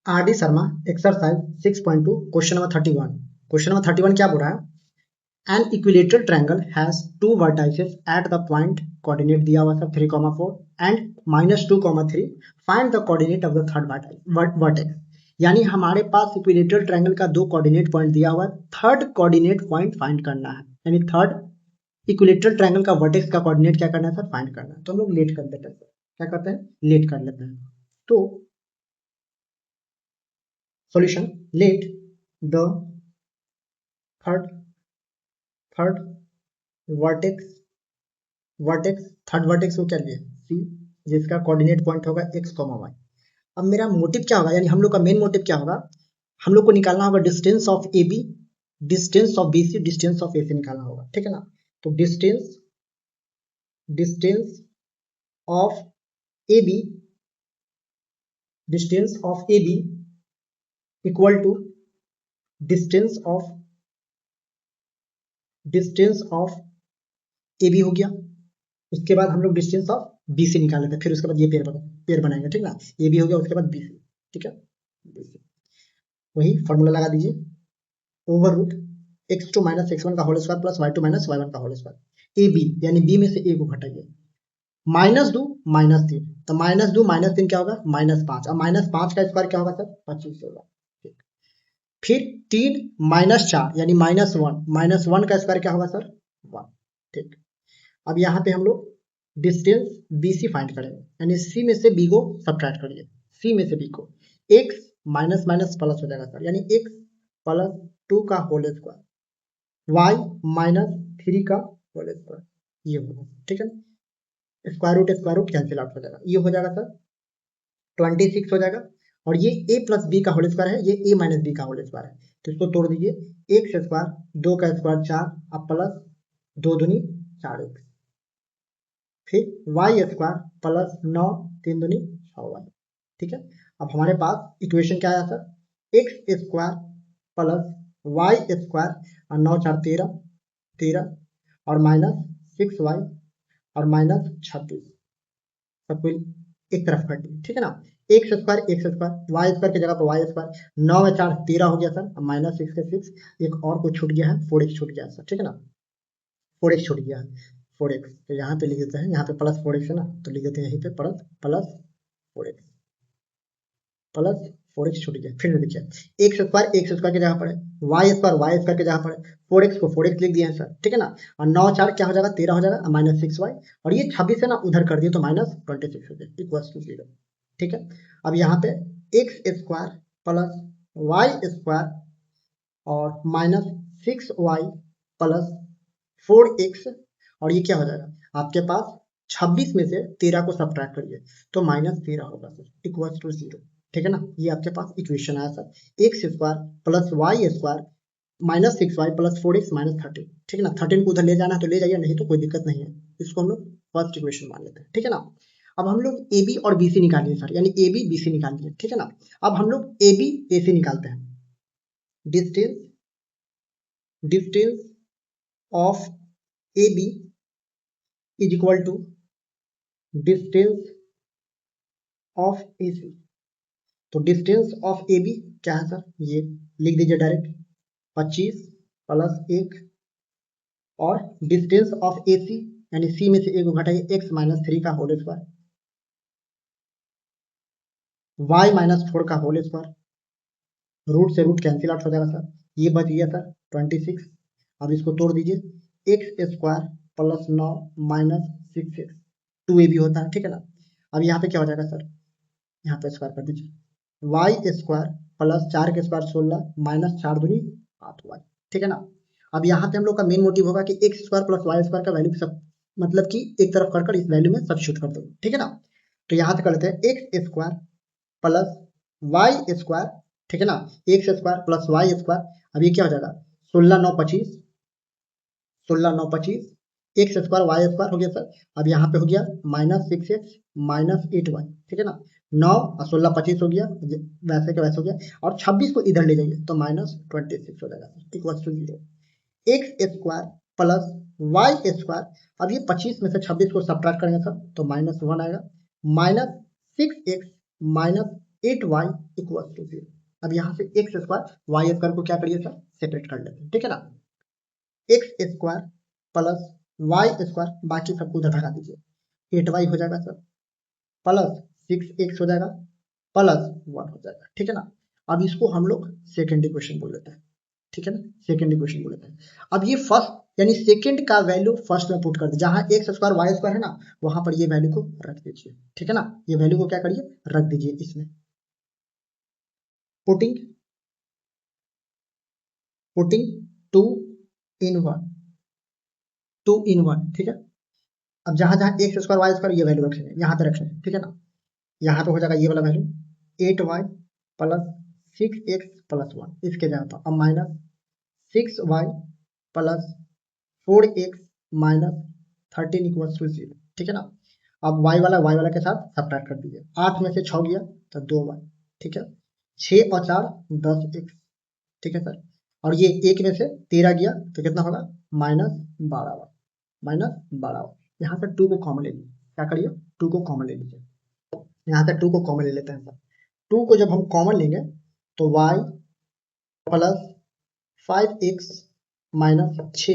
Are D Sharma exercise 6.2 question number 31। Question number 31 क्या बोल रहा है? An equilateral triangle has two vertices at the point coordinate दिया हुआ सब 3,4 and -2,3। Find the coordinate of the third vertex. यानी हमारे पास इक्विलेटरल ट्रायंगल का दो कोऑर्डिनेट पॉइंट दिया हुआ है, थर्ड कोऑर्डिनेट पॉइंट फाइंड करना है। यानी थर्ड इक्विलेटरल ट्रायंगल का वर्टेक्स का कोऑर्डिनेट क्या करना है सर? फाइंड करना है। तो हम लोग लेट कर देते हैं सर, क्या करते हैं? लेट कर लेते हैं। तो solution, let the third vertex third vertex को क्या लिए? सी, जिसका कोऑर्डिनेट पॉइंट होगा x, y। अब मेरा मोटिव क्या होगा, यानी हम लोग का मेन मोटिव क्या होगा? हम लोग को निकालना होगा distance of A B, distance of B C, distance of A C निकालना होगा, ठीक है ना। तो distance of A B equal to distance of A B हो गया। उसके बाद हम लोग डिस्टेंस ऑफ बी सी निकाल लेते हैं, फिर उसके बाद ये पेयर बनाएंगे, ठीक ना। ए बी हो गया, उसके बाद बी सी, ठीक है। वही फॉर्मूला लगा दीजिए, over root x2 minus x1 का whole square plus y2 minus y1 का होल स्क्वायर। ए बी यानी बी में से ए को घटाइए, -2 -3, तो -2 -3 क्या होगा? -5। अब -5 का स्क्वायर क्या होगा सर? 25 होगा। फिर 3 -4 यानी -1 का स्क्वायर क्या होगा सर? 1, ठीक। अब यहाँ पे हम लोग डिस्टेंस BC फाइंड करेंगे, यानी C में से B को सब्ट्रैक्ट करिए, C में से B को। x माइनस माइनस प्लस हो जाएगा सर, यानी x प्लस 2 का होल स्क्वायर, y माइनस 3 का होल स्क्वायर, ये होगा, ठीक है ना। स्क्वायर रूट कैंसिल आउट हो जाएगा, ये हो जाएगा सर 26 हो जाएगा। और ये a प्लस बी का होल स्क्वायर है, ये a माइनस बी का होल स्क्वायर है, तो इसको तोड़ दीजिए। x स्क्वायर 2 का स्क्वायर 4, अब प्लस 2 दूनी 4x, फिर वाई स्क्वायर प्लस 9 3 दूनी 6y, ठीक है। अब हमारे पास इक्वेशन क्या आया sir? x square plus y square और 9 4 13 और माइनस 6y और माइनस 26, सबको एक तरफ कर दिए, ठीक है ना। एक्स स्क्वायर वाई स्क्वायर की जगह पर वाई स्क्वायर, 9 में 4 13 हो गया सर, माइनस 6 के 6, एक और कुछ छूट गया है, 4x छूट गया है सर, ठीक है ना। 4x छूट गया है, 4x, तो यहाँ पे लिख देते हैं, यहाँ पे प्लस 4x है ना, तो लिख देते हैं यहीं पे प्लस 4x छूट गया। फिर देखिए एक्स स्क्वायर की जगह पर है, वाई स्क्वायर की जगह पर है, 4x को 4x लिख दिया है सर, ठीक है ना। और 9 4 क्या हो जाएगा? 13 हो जाएगा, माइनस 6y, और ये 26 है ना, उधर कर दिए तो माइनस 26 हो जाएगा, इक्वल्स टू 0, ठीक है। अब यहाँ पे x square plus y square और माइनस 6y प्लस 4x, और ये क्या हो जाएगा आपके पास? 26 में से 13 को सब्ट्रैक्ट करिए तो माइनस 13 होगा सर, इक्वल्स टू 0, ठीक है ना। ये आपके पास इक्वेशन आया sir. X square plus y square minus 6y plus 4x minus 13, ठीक है ना। 13 को उधर ले जाना है तो ले जाइए, नहीं तो कोई दिक्कत नहीं है, इसको हम लोग फर्स्ट इक्वेशन मान लेते हैं, ठीक है ना। अब हम लोग ए बी और बी सी निकालिए सर, यानी ए बी बी सी निकालिए, ठीक है ना। अब हम लोग ए बी ए सी निकालते हैं। Distance of A B is equal to distance of A C. तो डिस्टेंस ऑफ ए बी क्या है सर? ये लिख दीजिए डायरेक्ट, 25 प्लस 1, और डिस्टेंस ऑफ ए सी यानी सी में से ए को घटाइए, x माइनस 3 का होल स्क्वायर, y माइनस 4 का होल स्क्वायर, रूट से रूट कैंसिल आउट हो जाएगा सर, ये बच गया सर 26। अब इसको तोड़ दीजिए, x square plus 9 minus 6x, 2a भी होता है, ठीक है ना। अब यहाँ पे क्या हो जाएगा सर? यहाँ पे स्क्वायर कर दीजिए, वाई स्क्वायर प्लस 4 के स्क्वायर 16 माइनस 4 दूनी 8y, ठीक है ना। अब यहाँ पे हम लोग का मेन मोटिव होगा कि x square plus y square का वैल्यू सब मतलब कि एक तरफ कर इस वैल्यू में सब्स्टिट्यूट कर दो, ठीक है ना। तो यहाँ से कर लेते हैं x square plus y square, ठीक है ना, x square plus y square. अब ये क्या हो जाएगा? 16 9 25, 16 9 25, एक्स स्क्वायर वाई स्क्वायर हो गया सर। अब यहाँ पे हो गया माइनस 6x माइनस 8y, ठीक है ना। 9 और 16 25 हो गया, वैसे का वैसे हो गया, और 26 को इधर ले जाइए तो माइनस 26 हो जाएगा, equal to 0। X square plus y square, अब ये 25 में से 26 को सब्ट्रैक्ट करेंगे सर तो माइनस 1 आएगा, minus 6x minus 8y equal to 0। अब यहाँ से एक्स स्क्वायर वाई स्क्वायर को क्या करिए सर, सेपरेट कर लेते हैं, ठीक है ना। X square plus y square, बाकी सबको उधर भगा दीजिए, 8y हो जाएगा सर, प्लस 6x हो जाएगा, प्लस 1 हो जाएगा, ठीक है ना। अब इसको हम लोग सेकेंड इक्वेशन बोल लेते हैं, ठीक है ना, सेकेंड इक्वेशन बोल लेते हैं। अब ये फर्स्ट यानी सेकेंड का वैल्यू फर्स्ट में पुट कर दे, जहां एक्स स्क्वायर वाई स्क्वायर है ना, वहां पर ये वैल्यू को रख दीजिए, ठीक है ना। ये वैल्यू को क्या करिए, रख दीजिए इसमें, पुटिंग 2 in 1, 2 in 1, ठीक है। अब जहां जहां एक्स स्क्वायर वाई स्क्वायर ये वैल्यू रखेंगे, यहाँ पे रखेंगे, ठीक है ना। यहाँ पे हो जाएगा ये वाला value 8y plus 6x plus 1, इसके जगह पर अब minus 6y plus 4x minus 13 equals to 0, ठीक है ना। अब y वाला के साथ सब्ट्रैक्ट कर दीजिए, 8 में से 6 गया तो 2y, ठीक है। 6 और 4 10x, ठीक है सर। और ये 1 में से 13 गया तो कितना होगा, -12y, -12y। यहाँ से 2 को कॉमन ले लीजिए, क्या करिए 2 को कॉमन ले लीजिए, यहाँ से 2 को कॉमन ले लेते हैं सर। 2 को जब हम कॉमन लेंगे तो y plus 5x minus 6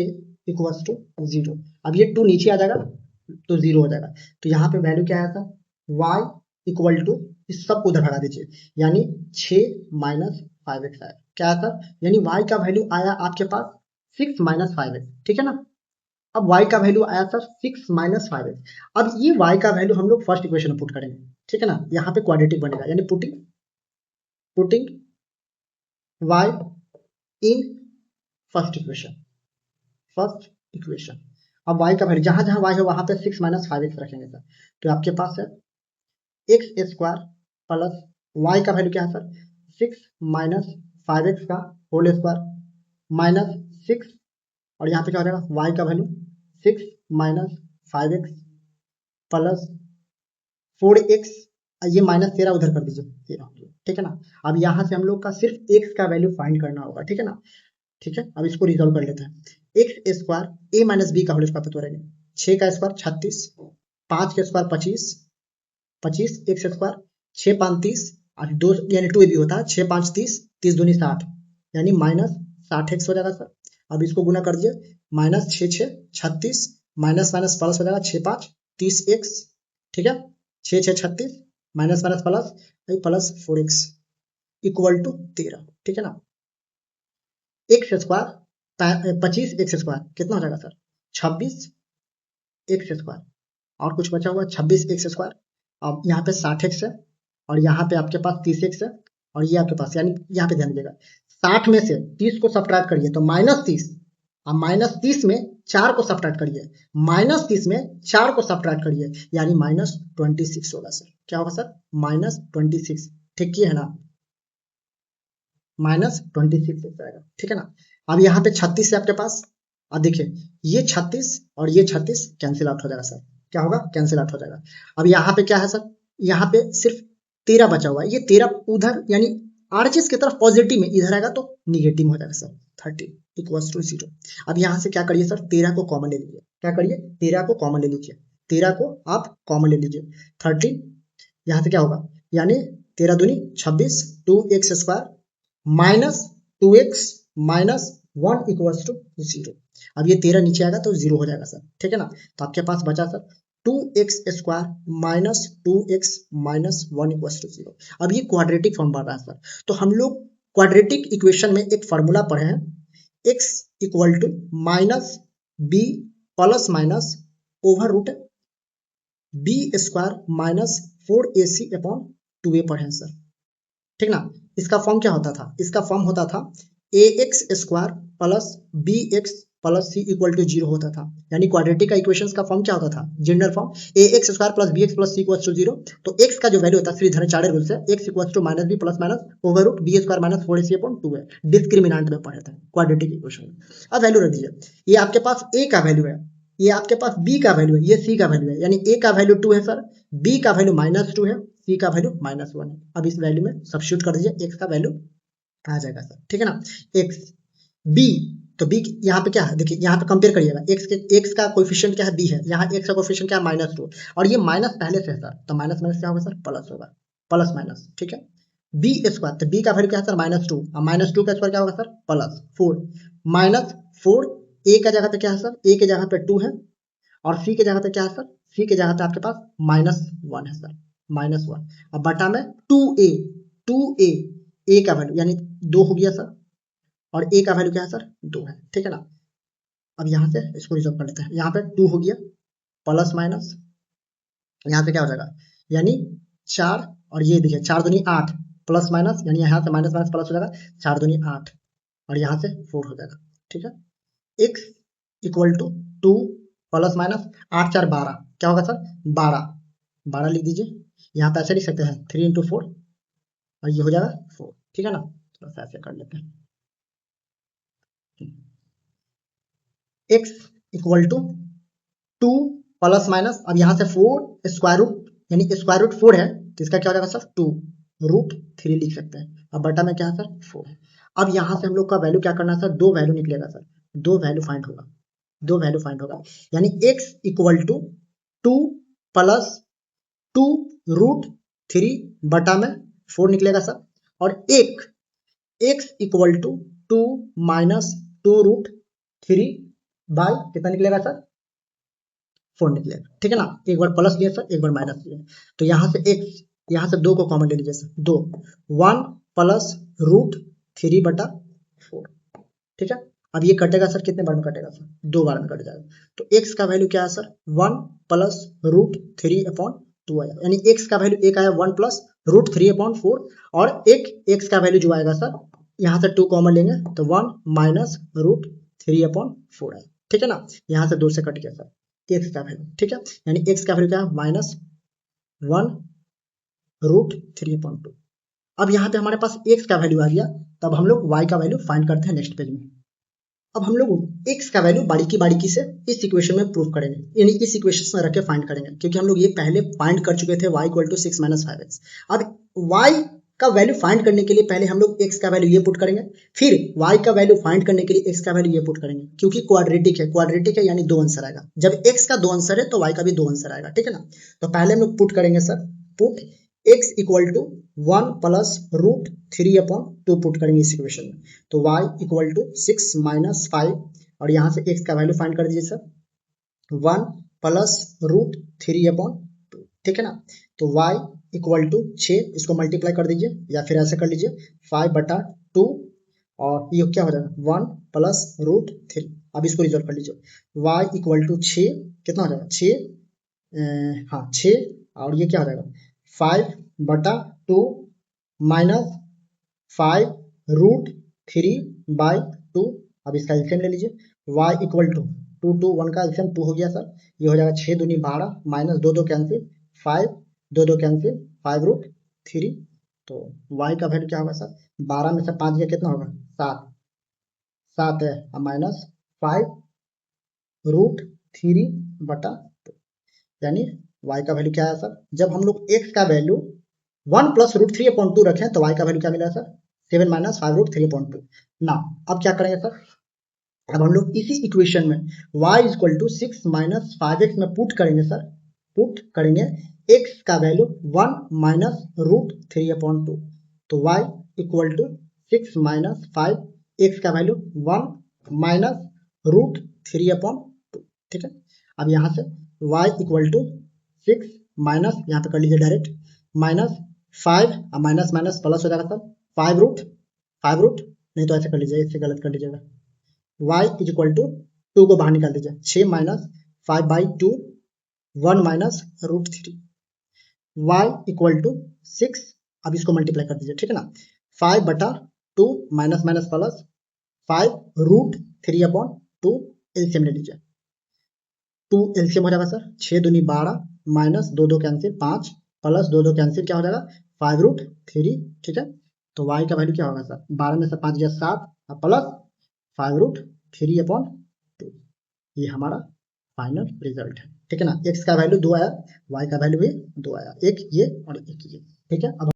equals to 0। अब ये 2 नीचे आ जाएगा तो 0 हो जाएगा, तो यहाँ पे वैल्यू क्या है सर, y इक्वल टू, इस सब को उधर भगा दीजिए, यानी 6 माइनस 5x आया, क्या है सर, यानी y का वैल्यू आया आपके पास 6 माइनस 5x, ठीक है ना। अब y का वैल्यू आया सर 6 माइनस 5x। अब ये y का वैल्यू हम लोग फर्स्ट इक्वेशन में पुट करेंगे, ठीक है ना। यहाँ पे क्वाड्रेटिक बनेगा, यानी putting y in first equation. अब y का वैल्यू जहां जहां y है वहां पे 6 माइनस 5x रखेंगे सर, तो आपके पास है एक्स स्क्वायर प्लस y का वैल्यू क्या है सर, 6 माइनस 5x का होल स्क्वायर माइनस 6, और यहाँ पे क्या हो जाएगा y का value 6 minus 5x plus 4x, ये -13 उधर कर दीजिए, ठीक है ना। अब यहाँ से हम लोग का सिर्फ x का वैल्यू फाइंड करना होगा, ठीक है ना, ठीक है। अब इसको रिजॉल्व कर लेते हैं। एक्स स्क्वायर ए माइनस बी का होल स्क्वायर पे 6 का स्क्वायर 36, 5 का स्क्वायर 25 एक्स स्क्वायर 6 5 30 और 2 यानी 2 भी होता है, 6 5 30 30 दूनी 60, यानी माइनस 60x हो जाएगा सर। अब इसको गुना कर दिए, माइनस 6 6 36 माइनस माइनस प्लस हो जाएगा 6 5 30x, ठीक है। 6 6 36 minus minus plus plus 4x equal to 13, ठीक है ना। एक्स स्क्वायर 25 एक्स स्क्वायर कितना हो जाएगा सर, 26 एक्स स्क्वायर, और कुछ बचा हुआ 26 एक्स स्क्वायर। अब यहाँ पे 60x है और यहाँ पे आपके पास 30x है, और ये आपके पास, यानी यहाँ पे ध्यान दीजिएगा 60 में से 30 को सब्ट्रैक्ट करिए तो -30, अब -30 में 4 को सब्ट्रैक्ट करिए, -30 में 4 को सब्ट्रैक्ट करिए, यानी -26 होगा सर। क्या होगा सर, -26, ठीक है ना, -26 जाएगा, ठीक है ना। अब यहाँ पे 36 है आपके पास, अब देखिए ये 36 और ये 36 कैंसिल आउट हो जाएगा सर, क्या होगा, कैंसिल आउट हो जाएगा। अब यहाँ पे क्या है सर, यहाँ पे सिर्फ 13 बचा हुआ है, ये 13 उधर यानी आरएचएस की तरफ पॉजिटिव में, इधर आएगा तो निगेटिव हो जाएगा सर, 30 इक्वल्स टू 0। अब यहाँ से क्या करिए सर, 13 को कॉमन ले लीजिए, क्या करिए 13 को कॉमन ले लीजिए, 13 को आप कॉमन ले लीजिए, 13 यहाँ से क्या होगा, यानी 13 दूनी 26 2x square minus 2x minus 1 equals to 0। अब ये 13 नीचे आएगा तो 0 हो जाएगा सर, ठीक है ना। तो आपके पास बचा sir 2x square minus 2x minus 1 equals to 0। अब ये क्वाड्रेटिक फॉर्म बन रहा है सर, तो हम लोग क्वाड्रेटिक इक्वेशन में एक फॉर्मूला पढ़े हैं, x equal to minus b plus minus over root b square minus 4ac upon 2a पढ़े हैं सर, ठीक ना। इसका फॉर्म क्या होता था, इसका फॉर्म होता था ax square plus bx plus c equal to 0 होता था, यानी क्वाड्रेटिक का इक्वेशंस का फॉर्म क्या होता था, general form ax square plus bx plus c equal to 0। तो x का जो वैल्यू होता है श्रीधराचार्य रूल से x equal to minus b plus minus over root b square minus 4ac upon 2a, discriminant में पढ़े थे क्वाड्रेटिक इक्वेशन। अब वैल्यू रख दीजिए, ये आपके पास a का वैल्यू है, ये आपके पास b का वैल्यू है, ये c का वैल्यू है, यानी a का वैल्यू 2 है सर, b का वैल्यू -2 है, c का वैल्यू -1 है। अब इस वैल्यू में सब्स्टिट्यूट कर दीजिए, x का वैल्यू आ जाएगा सर, ठीक है ना। x b, तो b यहाँ पे क्या है, देखिए यहाँ पे कंपेयर करिएगा, x का कोएफिशिएंट क्या है, b है, यहाँ x का कोएफिशिएंट क्या है -2, और ये माइनस पहले से है सर, तो माइनस माइनस क्या होगा सर, प्लस होगा, प्लस माइनस, ठीक है। बी स्क्वायर, तो बी का वैल्यू क्या है सर -2, अब -2 का स्क्वायर क्या होगा सर +4, -4 ए का जगह पे क्या है सर, ए के जगह पे 2 है, और सी के जगह पे क्या है सर, सी के जगह पे आपके पास -1 है सर, -1, अब बटा में 2a, 2a, ए का वैल्यू यानी 2 हो गया सर, और ए का वैल्यू क्या है सर 2 है, ठीक है ना। अब यहाँ से इसको रिजॉल्व कर लेते हैं, यहाँ पे 2 हो गया प्लस माइनस, यहाँ पे क्या हो जाएगा यानी 4, और ये देखिए 4 दूनी 8 प्लस माइनस, यानी यहाँ से माइनस माइनस प्लस हो जाएगा, 4 दूनी 8 और यहाँ से 4 हो जाएगा, ठीक है। x equal to 2 plus minus 8 4 12, क्या होगा सर 12, 12 लिख दीजिए, यहाँ पे ऐसे लिख सकते हैं 3 इंटू 4 और ये हो जाएगा 4, ठीक है ना। थोड़ा सा ऐसे कर लेते हैं, x equal to 2 plus minus, अब यहाँ से 4 स्क्वायर रूट, यानी स्क्वायर रूट 4 है तो इसका क्या हो जाएगा सर 2 रूट 3 लिख सकते हैं, अब बटा में क्या है सर 4 है। अब यहाँ से हम लोग का वैल्यू क्या करना है सर, दो वैल्यू निकलेगा सर, दो वैल्यू फाइंड होगा, दो वैल्यू फाइंड होगा, यानी x equal to 2 plus 2 root 3 बटा में 4 निकलेगा सर, और एक x equal to 2 minus 2 root 3 by कितना निकलेगा सर 4 निकलेगा, ठीक है ना। एक बार प्लस लिया सर, एक बार माइनस लिया, तो यहाँ से x, यहाँ से 2 को कॉमन ले लीजिए सर, 2 1 प्लस रूट 3 बटा 4, ठीक है। अब ये कटेगा सर, कितने बार में कटेगा सर, 2 बार में कट जाएगा, तो x का वैल्यू क्या है सर 1 प्लस रूट 3 अपॉन 2 आएगा, यानी x का वैल्यू एक आया 1 प्लस रूट 3 अपॉन 4, और एक x का वैल्यू जो आएगा सर, यहाँ से 2 कॉमन लेंगे तो 1 माइनस रूट 3 अपॉन 4 आएगा, ठीक है ना। यहाँ से 2 से कट गया सर x का वैल्यू, ठीक है, यानी x का वैल्यू क्या है -1 रूट 3 अपॉन 2। अब यहाँ पे हमारे पास x का वैल्यू आ गया, तब हम लोग y का वैल्यू फाइंड करते हैं नेक्स्ट पेज में। अब हम लोग x का वैल्यू बारीकी से इस इक्वेशन में प्रूव करेंगे, यानी इस इक्वेशन में रख के फाइंड करेंगे, क्योंकि हम लोग ये पहले फाइंड कर चुके थे y equal to 6 minus 5x। अब y का वैल्यू फाइंड करने के लिए पहले हम लोग x का वैल्यू ये पुट करेंगे, फिर y का वैल्यू फाइंड करने के लिए x का वैल्यू ये पुट करेंगे, क्योंकि क्वाड्रेटिक है यानी 2 आंसर आएगा, जब x का 2 आंसर है तो y का भी 2 आंसर आएगा, ठीक है ना। तो पहले हम लोग पुट करेंगे sir, put x equal to 1 plus root 3 upon 2 put करेंगे इस इक्वेशन में, तो y इक्वल टू 6 माइनस 5, और यहाँ से x का वैल्यू फाइंड कर दीजिए सर 1 प्लस रूट 3 अपॉन 2, ठीक है ना। तो y इक्वल टू 6, इसको मल्टीप्लाई कर दीजिए या फिर ऐसे कर लीजिए 5 बटा 2, और ये क्या हो जाएगा 1 प्लस रूट 3, अब इसको रिजॉल्व कर लीजिए, y इक्वल टू 6 कितना हो जाएगा 6, हाँ 6, और ये क्या हो जाएगा 5 बटा 2 माइनस 5 रूट 3 बाई 2, अब इसका एलसीएम ले लीजिए, y इक्वल टू 2 1 का एलसीएम 2 हो गया सर, ये हो जाएगा 6 दूनी 12 माइनस 2 2 कैंसिल 5 2 2 कैंसिल 5 रूट 3, तो y का वैल्यू क्या होगा सर 12 में से 5 गया कितना होगा 7, 7 है माइनस 5 रूट 3 बटा 2, यानी y का वैल्यू क्या है सर, जब हम लोग x का वैल्यू 1 प्लस रूट 3 अपॉन 2 रखें तो y का वैल्यू क्या मिला सर 7 माइनस 5 रूट 3 अपॉन 2 ना। अब क्या करेंगे सर, अब हम लोग इसी इक्वेशन में y equal to 6 minus 5x में पुट करेंगे सर, पुट करेंगे x का वैल्यू 1 माइनस रूट 3 अपॉन 2, तो y equal to 6 minus 5, x का वैल्यू 1 माइनस रूट 3 अपॉन 2, ठीक है। अब यहाँ से y इक्वल टू 6 माइनस, यहाँ पे कर लीजिए direct, minus 5 minus minus plus हो जाएगा सर 5 रूट, नहीं तो ऐसे कर लीजिए, इससे गलत कर लीजिएगा, y इज इक्वल टू 2 को बाहर निकाल दीजिए, 6 minus 5 by 2 1 minus root 3, y equal to 6, अब इसको मल्टीप्लाई कर दीजिए, ठीक है ना, 5 बटा 2 minus minus plus 5 root 3 upon 2, LCM ले लीजिए, 2 एलसीएम हो जाएगा सर 6 दूनी 12 माइनस 2 2 कैंसिल 5 प्लस 2 2 कैंसिल क्या हो जाएगा 5 रूट 3, ठीक है। तो y का वैल्यू क्या होगा सर 12 में से 5 गया 7 प्लस 5 रूट 3 अपॉन 2, ये हमारा फाइनल रिजल्ट है, ठीक है ना। x का वैल्यू 2 आया, y का वैल्यू भी 2 आया, एक ये और एक ये, ठीक है। अब